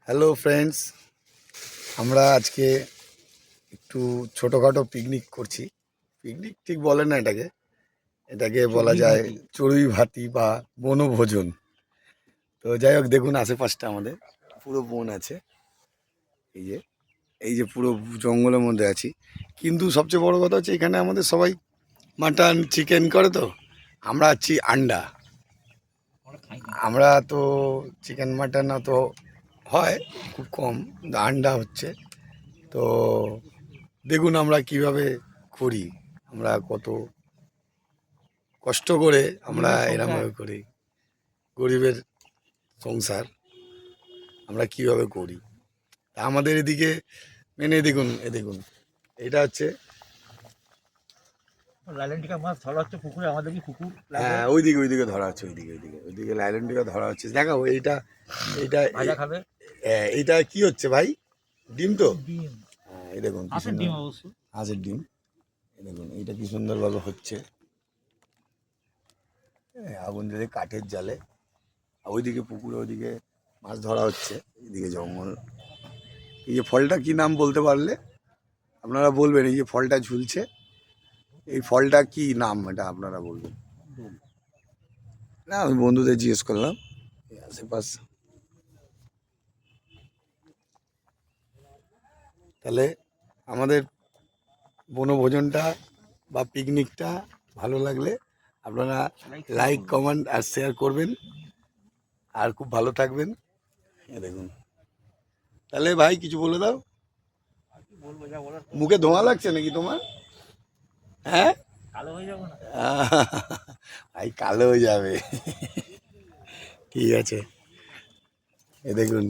Hello friends, আমরা আজকে একটু ছোটোখাটো পিকনিক করছি। পিকনিক ঠিক বলে না, এটাকে বলা যায় চড়ুই ভাতি বা বনভোজন। তো যাই হোক, দেখুন আশেপাশটা আমাদের পুরো বন আছে। এই যে এই যে পুরো জঙ্গলের মধ্যে আছি, কিন্তু সবচেয়ে বড় কথা হচ্ছে এখানে আমাদের সবাই মাটন চিকেন করে। তো আমরা আছি আন্ডা। আমরা তো চিকেন মাটন তো হয় খুব কম, কিন্তু আন্ডা হচ্ছে। তো দেখুন আমরা কিভাবে করি, আমরা কত কষ্ট করে আমরা এরমভাবে করি। গরিবের সংসার আমরা কিভাবে করি তা আমাদের এদিকে মেনে দেখুন। দেখুন এটা হচ্ছে লাইলেন্টিকা মাছ ধরা হচ্ছে পুকুরে। আমাদের কি পুকুর? হ্যাঁ, ওইদিকে ধরা হচ্ছে, ওইদিকে লাইলনটিকা ধরা হচ্ছে। দেখাবো এইটা। এইটা ভাজা খাবে? এইটা কি হচ্ছে ভাই? ডিম তো? ডিম। হ্যাঁ, এই দেখুন কি হাঁসের সুন্দর, ডিম অবশ্য। হাঁসের ডিম। এই দেখুন এইটা কি সুন্দরভাবে হচ্ছে। আগুন জ্বলে কাঠের জালে, আর ওইদিকে পুকুরে ওইদিকে মাছ ধরা হচ্ছে, এইদিকে জঙ্গল। এই যে ফলটা কি নাম বলতে পারলে আপনারা বলবেন। এই যে ফলটা ঝুলছে, এই ফলটা কি নাম, এটা আপনারা বলবেন। না, আমি বন্ধুদের জিজ্ঞেস করলাম এই আশেপাশে। তাহলে আমাদের বনভোজনটা বা পিকনিকটা ভালো লাগলে আপনারা লাইক কমেন্ট আর শেয়ার করবেন, আর খুব ভালো থাকবেন। দেখুন, তাহলে ভাই কিছু বলে দাও। বলবো যা বলার। মুখে ধোঁয়া লাগছে নাকি তোমার? হ্যাঁ, কালো হয়ে যাবো না? ভাই কালো হয়ে যাবে। ঠিক আছে, এ দেখুন।